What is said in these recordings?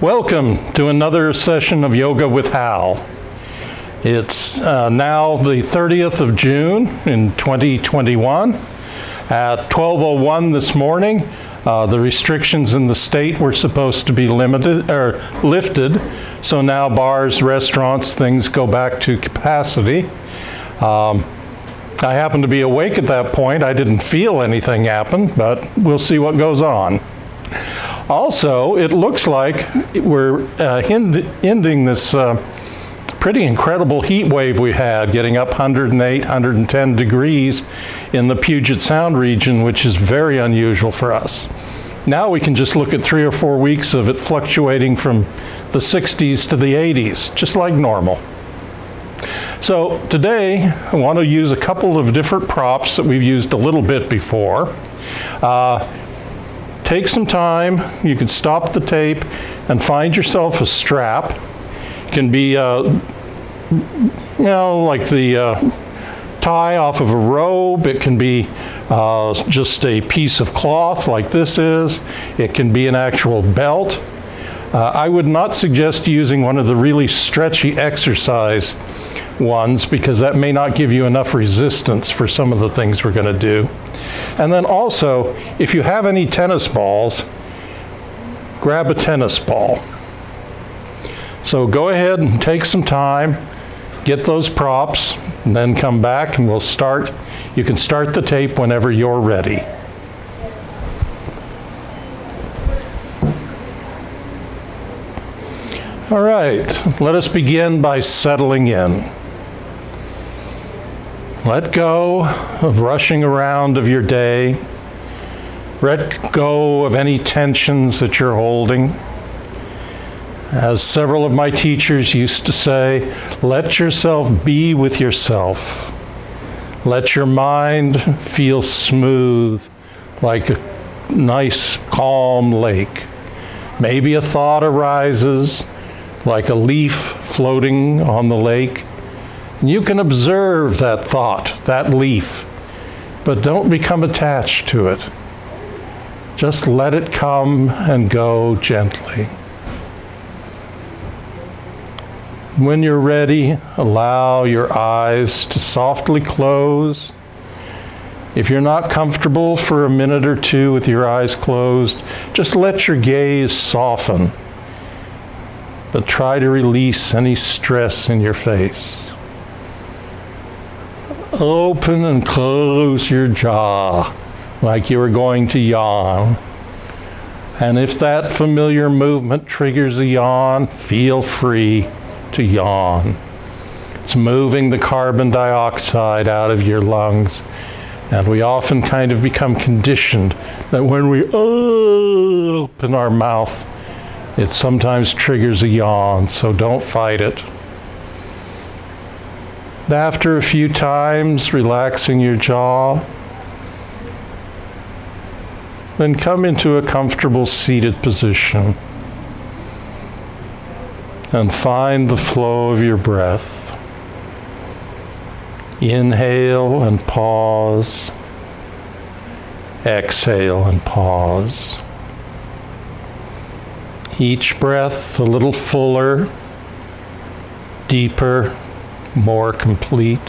Welcome to another session of Yoga with Hal. It's now the 30th of June in 2021. At 12:01 this morning, the restrictions in the state were supposed to be lifted, so now bars, restaurants, things go back to capacity. I happened to be awake at that point. I didn't feel anything happen, but we'll see what goes on. Also, it looks like we're ending this pretty incredible heat wave we had, getting up 108, 110 degrees in the Puget Sound region, which is very unusual for us. Now we can just look at 3 or 4 weeks of it fluctuating from the 60s to the 80s, just like normal. So today, I want to use a couple of different props that we've used a little bit before. Take some time. You can stop the tape and find yourself a strap. It can be, like the tie off of a robe. It can be just a piece of cloth like this is. It can be an actual belt. I would not suggest using one of the really stretchy exercise ones because that may not give you enough resistance for some of the things we're going to do. And then also, if you have any tennis balls, grab a tennis ball. So go ahead and take some time, get those props, and then come back and we'll start. You can start the tape whenever you're ready. All right, let us begin by settling in. Let go of rushing around of your day. Let go of any tensions that you're holding. As several of my teachers used to say, let yourself be with yourself. Let your mind feel smooth like a nice, calm lake. Maybe a thought arises like a leaf floating on the lake. You can observe that thought, that leaf, but don't become attached to it. Just let it come and go gently. When you're ready, allow your eyes to softly close. If you're not comfortable for a minute or two with your eyes closed, just let your gaze soften, but try to release any stress in your face. Open and close your jaw like you were going to yawn. And if that familiar movement triggers a yawn, feel free to yawn. It's moving the carbon dioxide out of your lungs. And we often kind of become conditioned that when we open our mouth, it sometimes triggers a yawn, so don't fight it. After a few times, relaxing your jaw, then come into a comfortable seated position and find the flow of your breath. Inhale and pause. Exhale and pause. Each breath a little fuller, deeper, more complete.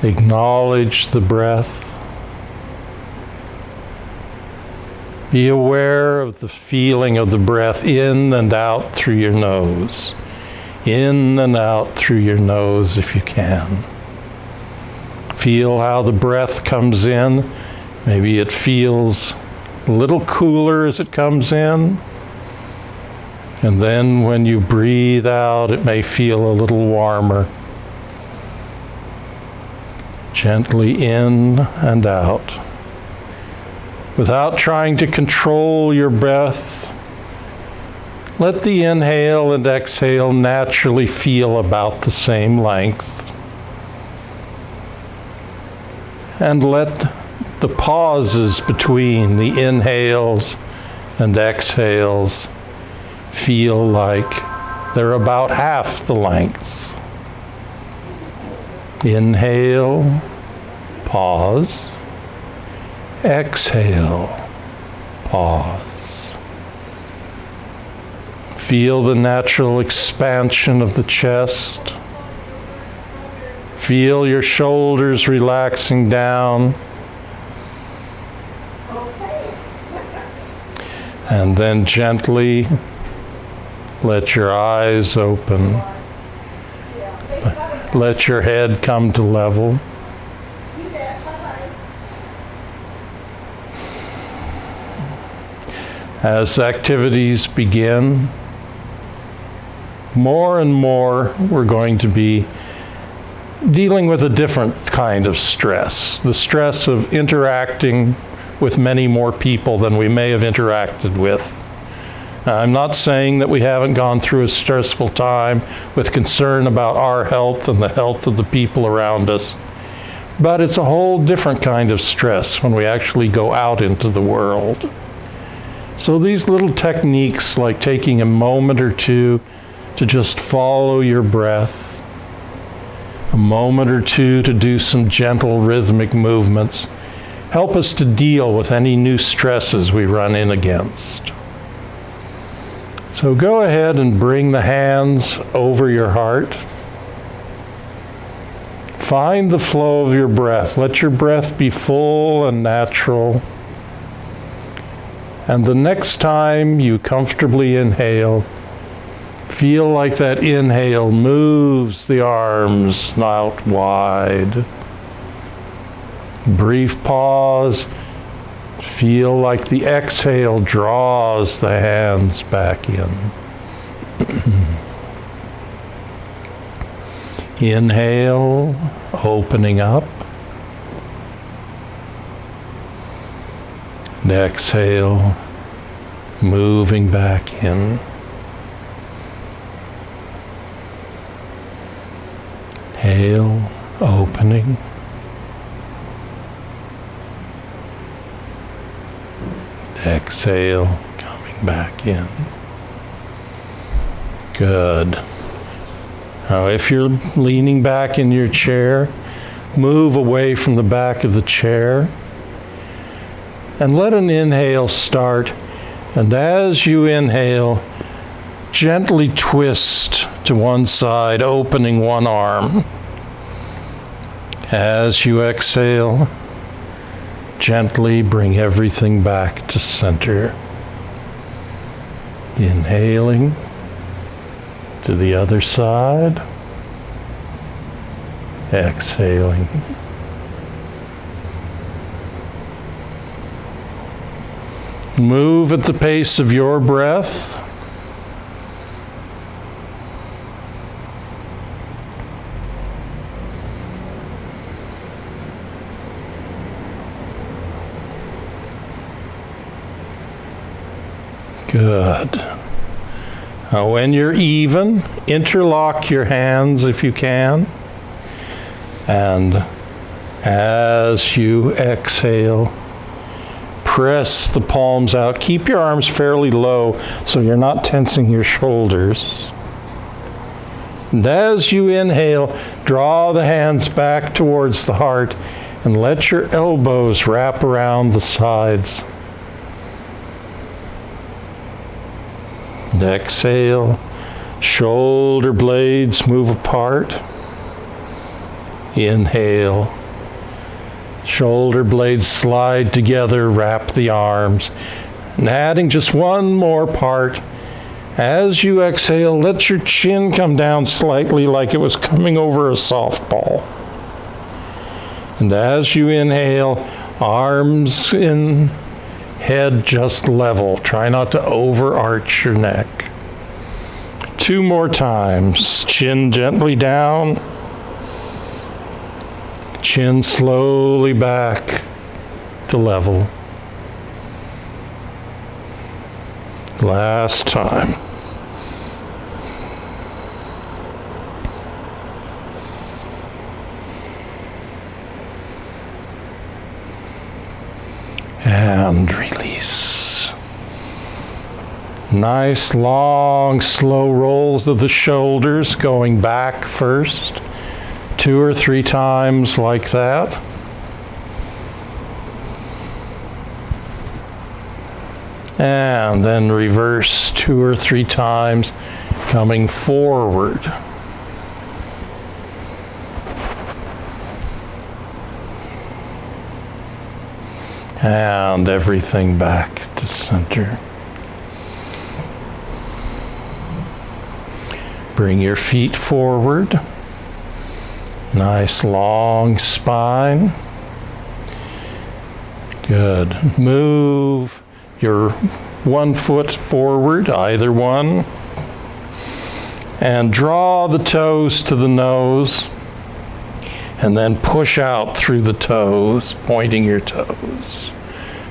Acknowledge the breath. Be aware of the feeling of the breath in and out through your nose. In and out through your nose if you can. Feel how the breath comes in. Maybe it feels a little cooler as it comes in. And then when you breathe out, it may feel a little warmer. Gently in and out. Without trying to control your breath, let the inhale and exhale naturally feel about the same length. And let the pauses between the inhales and exhales feel like they're about half the length. Inhale, pause, exhale, Pause. Feel the natural expansion of the chest. Feel your shoulders relaxing down. And then gently let your eyes open. Let your head come to level. As activities begin, more and more we're going to be dealing with a different kind of stress, the stress of interacting with many more people than we may have interacted with. I'm not saying that we haven't gone through a stressful time with concern about our health and the health of the people around us, but it's a whole different kind of stress when we actually go out into the world. So these little techniques, like taking a moment or two to just follow your breath, a moment or two to do some gentle rhythmic movements, help us to deal with any new stresses we run in against. So go ahead and bring the hands over your heart. Find the flow of your breath. Let your breath be full and natural. And the next time you comfortably inhale, feel like that inhale moves the arms out wide. Brief pause. Feel like the exhale draws the hands back in. Inhale, opening up. And exhale, moving back in. Inhale, opening. Exhale, coming back in. Good. Now, if you're leaning back in your chair, move away from the back of the chair and let an inhale start. And as you inhale, gently twist to one side, opening one arm. As you exhale, gently bring everything back to center. Inhaling to the other side. Exhaling. Move at the pace of your breath. Good. Now, when you're even, interlock your hands if you can. And as you exhale, press the palms out. Keep your arms fairly low so you're not tensing your shoulders. And as you inhale, draw the hands back towards the heart and let your elbows wrap around the sides. And exhale, shoulder blades move apart. Inhale, shoulder blades slide together, wrap the arms. And adding just one more part. As you exhale, let your chin come down slightly like it was coming over a softball. And as you inhale, arms in, head just level. Try not to overarch your neck. 2 more times. Chin gently down. Chin slowly back to level. Last time. And release. Nice, long, slow rolls of the shoulders going back first. 2 or 3 times like that. And then reverse 2 or 3 times, coming forward. And everything back to center. Bring your feet forward. Nice long spine. Good. Move your one foot forward, either one. And draw the toes to the nose. And then push out through the toes, pointing your toes.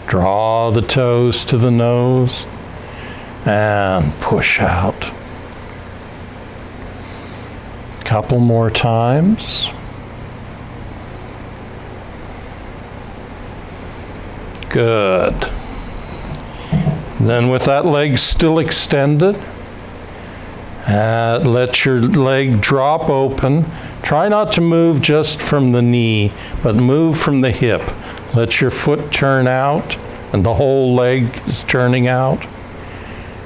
Draw the toes to the nose and push out. Couple more times. Good. Then with that leg still extended, let your leg drop open. Try not to move just from the knee, but move from the hip. Let your foot turn out, and the whole leg is turning out.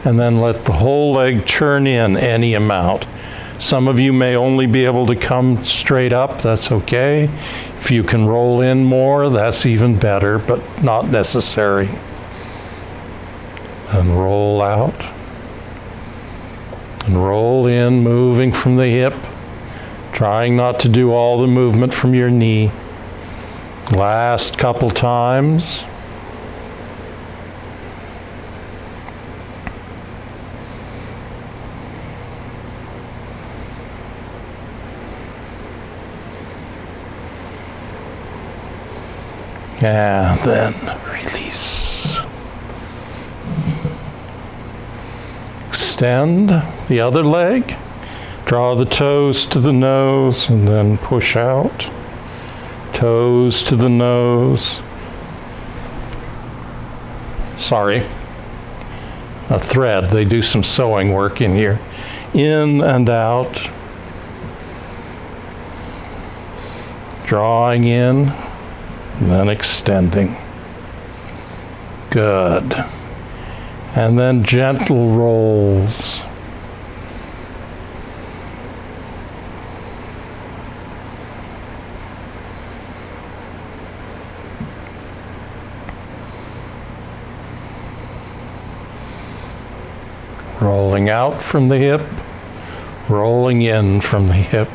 And then let the whole leg turn in any amount. Some of you may only be able to come straight up. That's okay. If you can roll in more, that's even better, but not necessary. And roll out. And roll in, moving from the hip, trying not to do all the movement from your knee. Last couple times. And then release. Extend the other leg. Draw the toes to the nose and then push out. Toes to the nose. Sorry. A thread. They do some sewing work in here. In and out. Drawing in. And then extending. Good. And then gentle rolls. Rolling out from the hip, rolling in from the hip.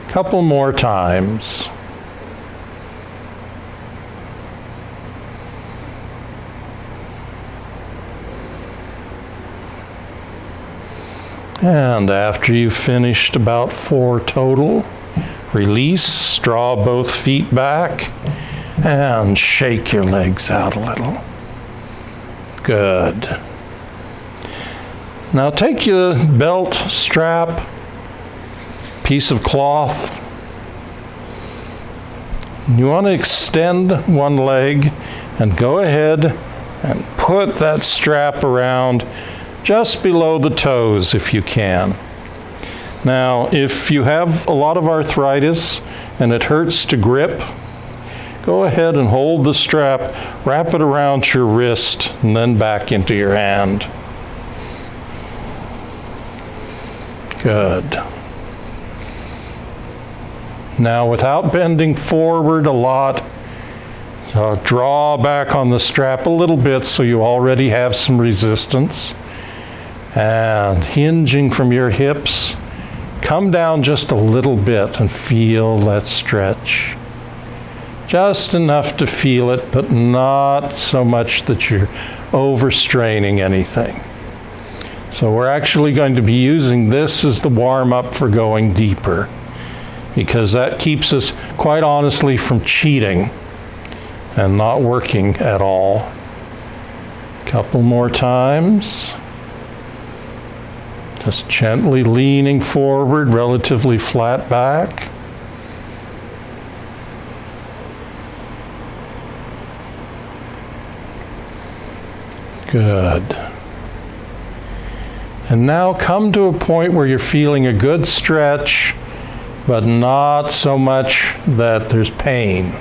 Couple more times. And after you've finished about 4 total, release, draw both feet back, and shake your legs out a little. Good. Now take your belt, strap, piece of cloth. You want to extend one leg and go ahead and put that strap around just below the toes if you can. Now, if you have a lot of arthritis and it hurts to grip, go ahead and hold the strap, wrap it around your wrist, and then back into your hand. Good. Now, without bending forward a lot, draw back on the strap a little bit so you already have some resistance. And hinging from your hips, come down just a little bit and feel that stretch. Just enough to feel it, but not so much that you're overstraining anything. So we're actually going to be using this as the warm-up for going deeper, because that keeps us, quite honestly, from cheating and not working at all. Couple more times. Just gently leaning forward, relatively flat back. Good. And now come to a point where you're feeling a good stretch, but not so much that there's pain.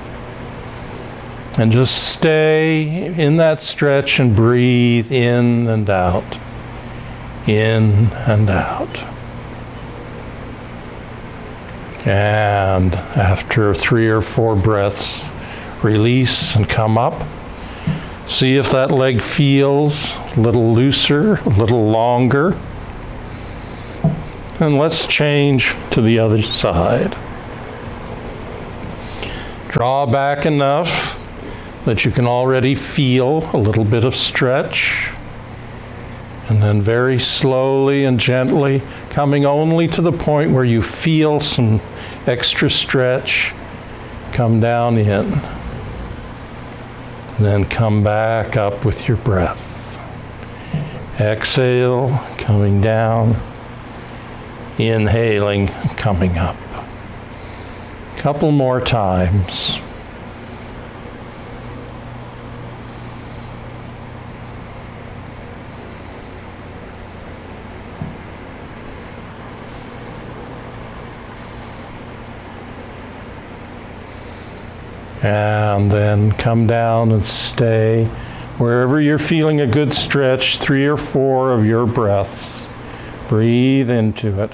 And just stay in that stretch and breathe in and out. In and out. And after 3 or 4 breaths, release and come up. See if that leg feels a little looser, a little longer. And let's change to the other side. Draw back enough that you can already feel a little bit of stretch. And then very slowly and gently, coming only to the point where you feel some extra stretch, come down in. Then come back up with your breath. Exhale, coming down. Inhaling, coming up. Couple more times. And then come down and stay wherever you're feeling a good stretch, 3 or 4 of your breaths. Breathe into it.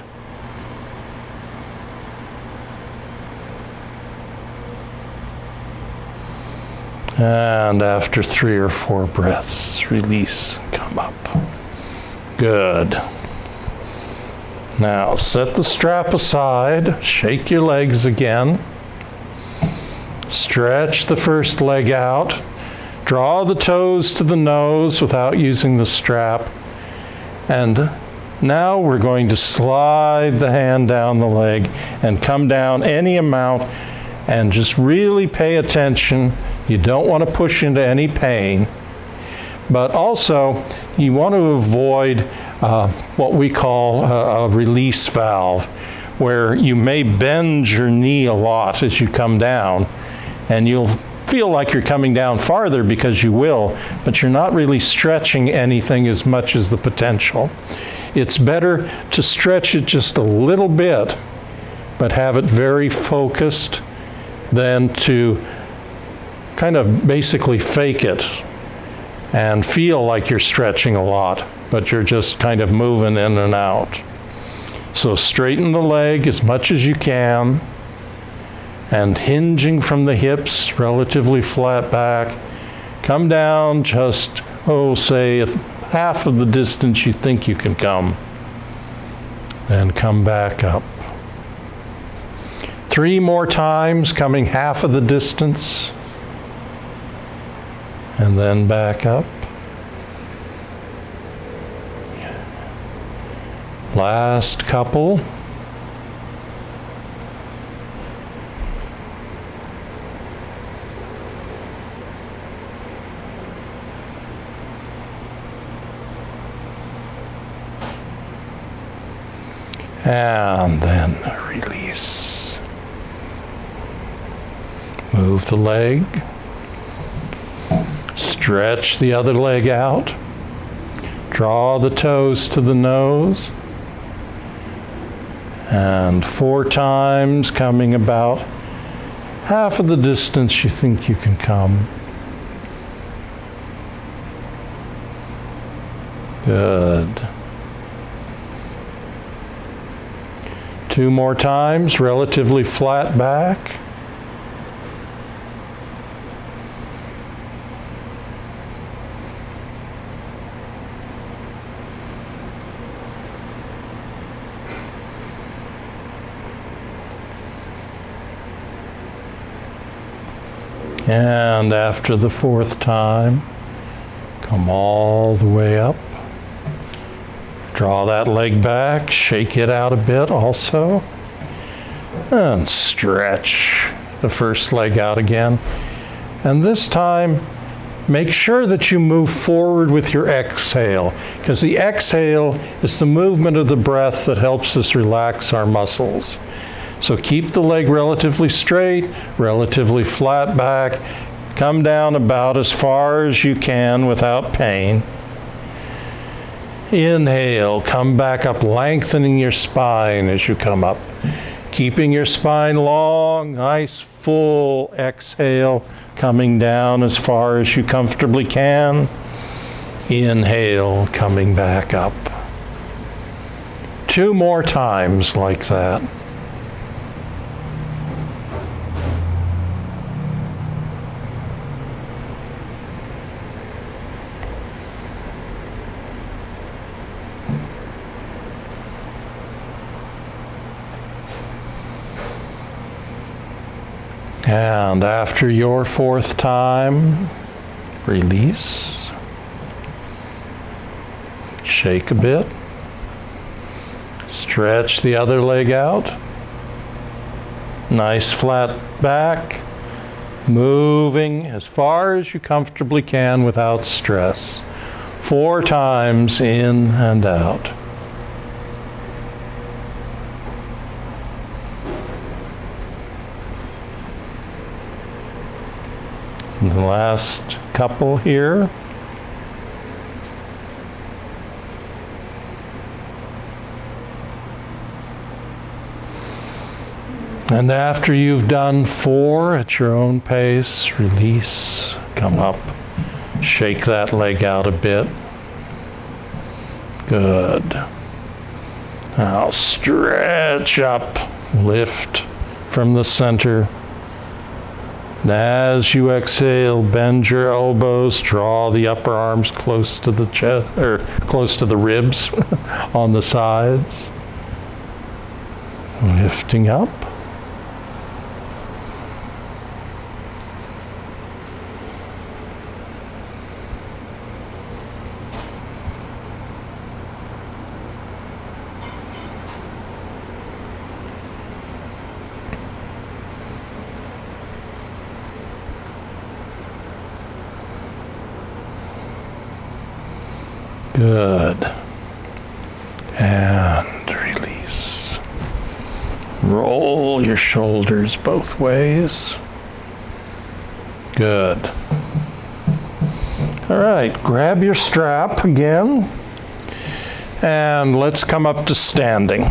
And after 3 or 4 breaths, release, come up. Good. Now set the strap aside, shake your legs again. Stretch the first leg out. Draw the toes to the nose without using the strap. And now we're going to slide the hand down the leg and come down any amount and just really pay attention. You don't want to push into any pain, but also you want to avoid what we call a release valve, where you may bend your knee a lot as you come down, and you'll feel like you're coming down farther because you will, but you're not really stretching anything as much as the potential. It's better to stretch it just a little bit, but have it very focused, than to kind of basically fake it and feel like you're stretching a lot, but you're just kind of moving in and out. So straighten the leg as much as you can, and hinging from the hips, relatively flat back. Come down just, say half of the distance you think you can come. Then come back up. 3 more times, coming half of the distance. And then back up. Last couple. And then release. Move the leg. Stretch the other leg out. Draw the toes to the nose. And 4 times, coming about half of the distance you think you can come. Good. 2 more times, relatively flat back. And after the 4th time, come all the way up. Draw that leg back, shake it out a bit also, and stretch the first leg out again. And this time, make sure that you move forward with your exhale, because the exhale is the movement of the breath that helps us relax our muscles. So keep the leg relatively straight, relatively flat back. Come down about as far as you can without pain. Inhale, come back up, lengthening your spine as you come up. Keeping your spine long, nice full exhale, coming down as far as you comfortably can. Inhale, coming back up. 2 more times like that. And after your 4th time, release. Shake a bit. Stretch the other leg out. Nice flat back. Moving as far as you comfortably can without stress. 4 times in and out. And the last couple here. And after you've done 4 at your own pace, release, come up, shake that leg out a bit. Good. Now stretch up, lift from the center. And as you exhale, bend your elbows, draw the upper arms close to the chest, or close to the ribs on the sides. Lifting up. Good. And release. Roll your shoulders both ways. Good. All right, grab your strap again, and let's come up to standing.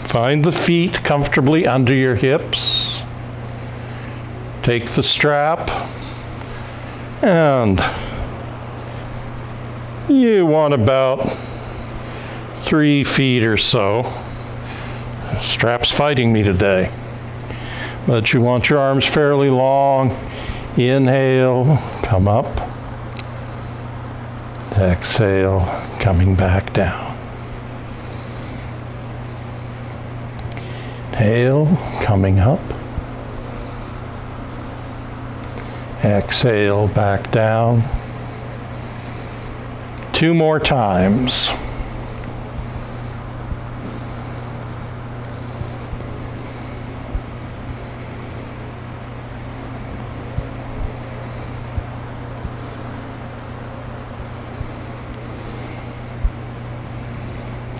Find the feet comfortably under your hips. Take the strap, and you want about 3 feet or so. The strap's fighting me today. But you want your arms fairly long. Inhale, come up. Exhale, coming back down. Inhale, coming up. Exhale, back down. 2 more times.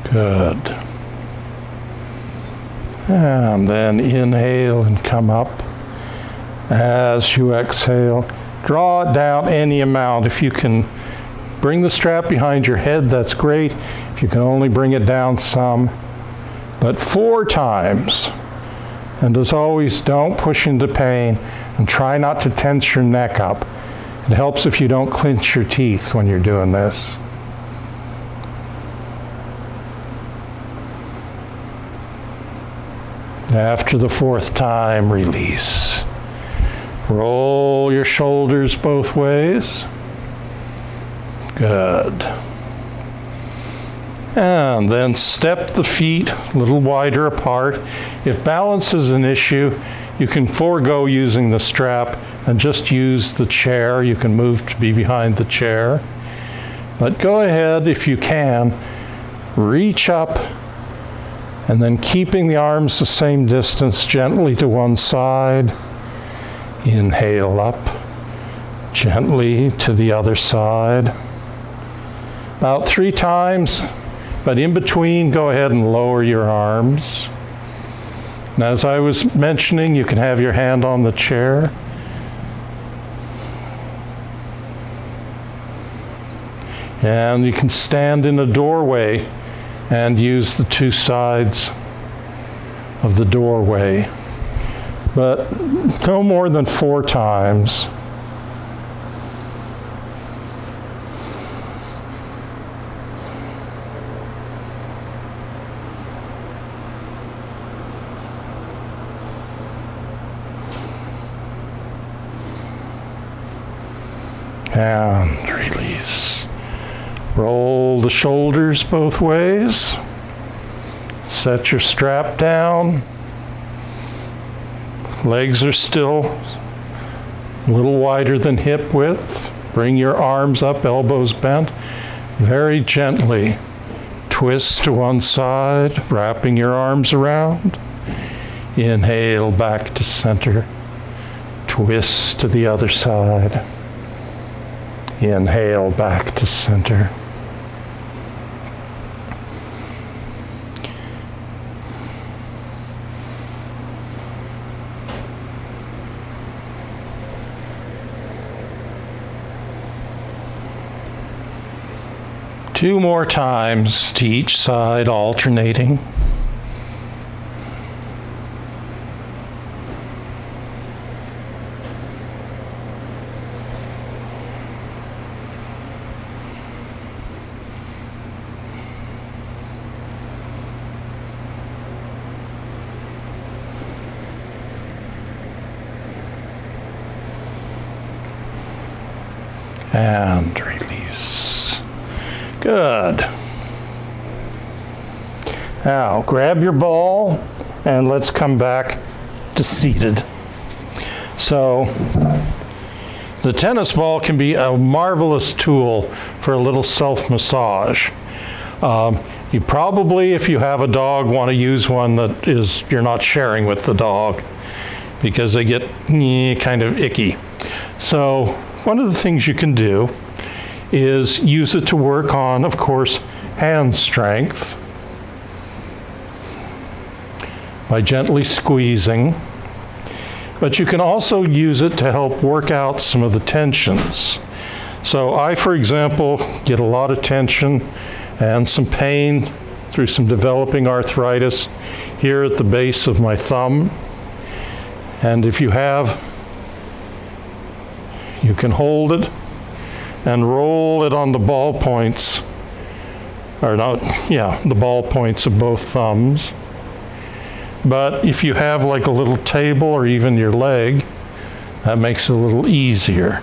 Good. And then inhale and come up. As you exhale, draw it down any amount. If you can bring the strap behind your head, that's great. If you can only bring it down some. But 4 times. And as always, don't push into pain and try not to tense your neck up. It helps if you don't clench your teeth when you're doing this. After the 4th time, release. Roll your shoulders both ways. Good. And then step the feet a little wider apart. If balance is an issue, you can forego using the strap and just use the chair. You can move to be behind the chair. But go ahead, if you can, reach up, and then keeping the arms the same distance, gently to one side. Inhale up, gently to the other side. About 3 times, but in between, go ahead and lower your arms. And as I was mentioning, you can have your hand on the chair. And you can stand in a doorway and use the two sides of the doorway, but no more than 4 times. And release. Roll the shoulders both ways. Set your strap down. Legs are still a little wider than hip width. Bring your arms up, elbows bent. Very gently twist to one side, wrapping your arms around. Inhale back to center. Twist to the other side. Inhale back to center. Two more times to each side, alternating. And release. Good. Now, grab your ball and let's come back to seated. So, the tennis ball can be a marvelous tool for a little self-massage. You probably, if you have a dog, want to use one that you're not sharing with the dog because they get kind of icky. So, one of the things you can do is use it to work on, of course, hand strength by gently squeezing. But you can also use it to help work out some of the tensions. So I, for example, get a lot of tension and some pain through some developing arthritis here at the base of my thumb. And if you can hold it and roll it on the ball points, the ball points of both thumbs. But if you have like a little table or even your leg, that makes it a little easier.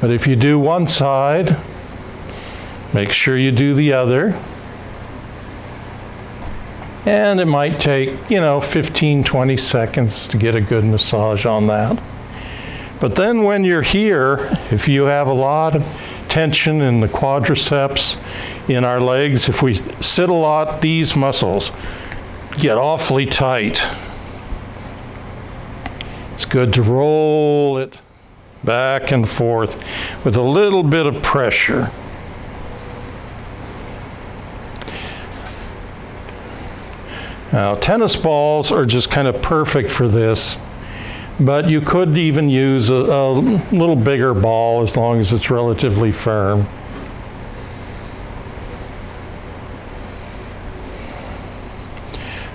But if you do one side, make sure you do the other. And it might take, 15, 20 seconds to get a good massage on that. But then when you're here, if you have a lot of tension in the quadriceps, in our legs, if we sit a lot, these muscles get awfully tight. It's good to roll it back and forth with a little bit of pressure. Now, tennis balls are just kind of perfect for this. But you could even use a little bigger ball as long as it's relatively firm.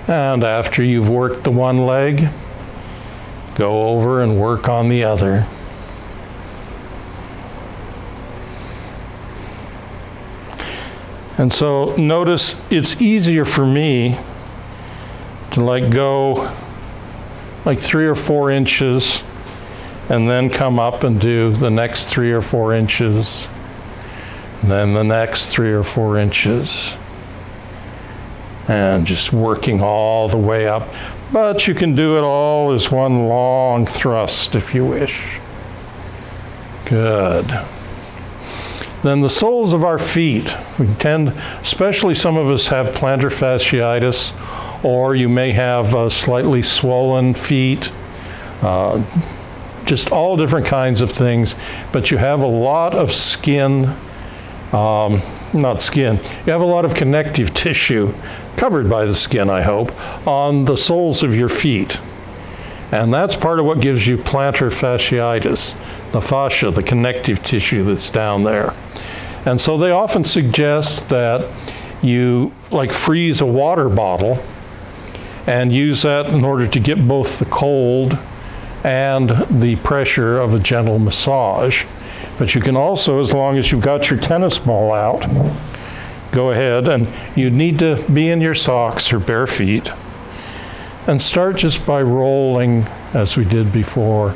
And after you've worked the one leg, go over and work on the other. And so notice it's easier for me to go 3 or 4 inches and then come up and do the next 3 or 4 inches, and then the next 3 or 4 inches, and just working all the way up. But you can do it all as one long thrust if you wish. Good. Then the soles of our feet, especially some of us have plantar fasciitis, or you may have slightly swollen feet, just all different kinds of things, but you have a lot of skin, you have a lot of connective tissue covered by the skin, I hope, on the soles of your feet. And that's part of what gives you plantar fasciitis, the fascia, the connective tissue that's down there. And so they often suggest that you freeze a water bottle and use that in order to get both the cold and the pressure of a gentle massage. But you can also, as long as you've got your tennis ball out, go ahead, and you need to be in your socks or bare feet, and start just by rolling, as we did before,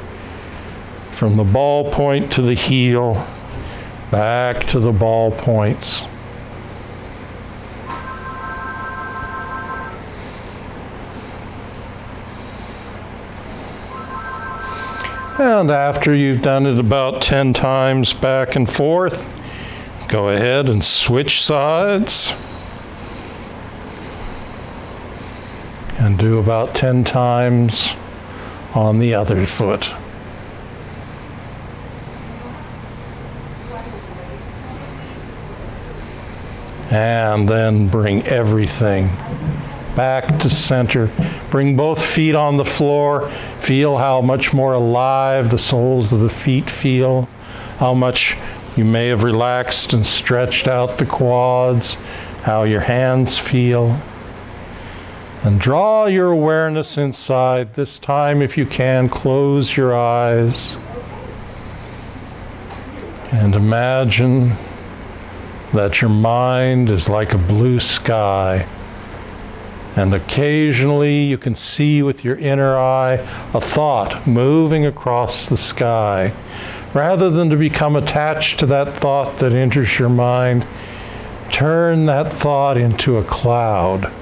from the ball point to the heel, back to the ball points. And after you've done it about 10 times back and forth, go ahead and switch sides. And do about 10 times on the other foot. And then bring everything back to center. Bring both feet on the floor. Feel how much more alive the soles of the feet feel. How much you may have relaxed and stretched out the quads. How your hands feel. And draw your awareness inside. This time, if you can, close your eyes. And imagine that your mind is like a blue sky. And occasionally you can see with your inner eye a thought moving across the sky. Rather than to become attached to that thought that enters your mind, turn that thought into a cloud.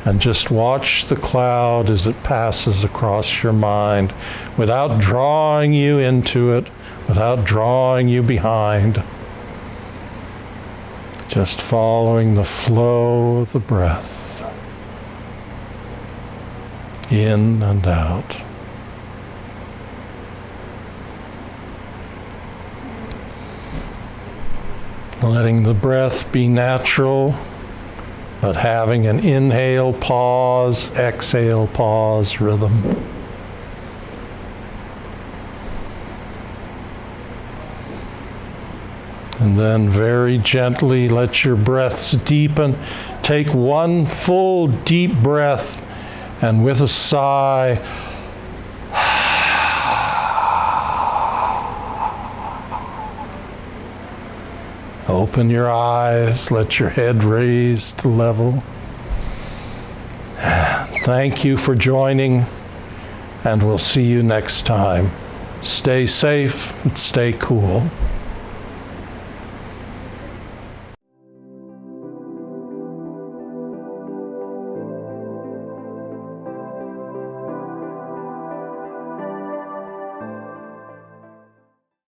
And just watch the cloud as it passes across your mind without drawing you into it, without drawing you behind. Just following the flow of the breath. In and out. Letting the breath be natural, but having an inhale, pause, exhale, pause rhythm. And then very gently let your breaths deepen. Take one full deep breath, and with a sigh, open your eyes, let your head raise to level. Thank you for joining, and we'll see you next time. Stay safe and stay cool.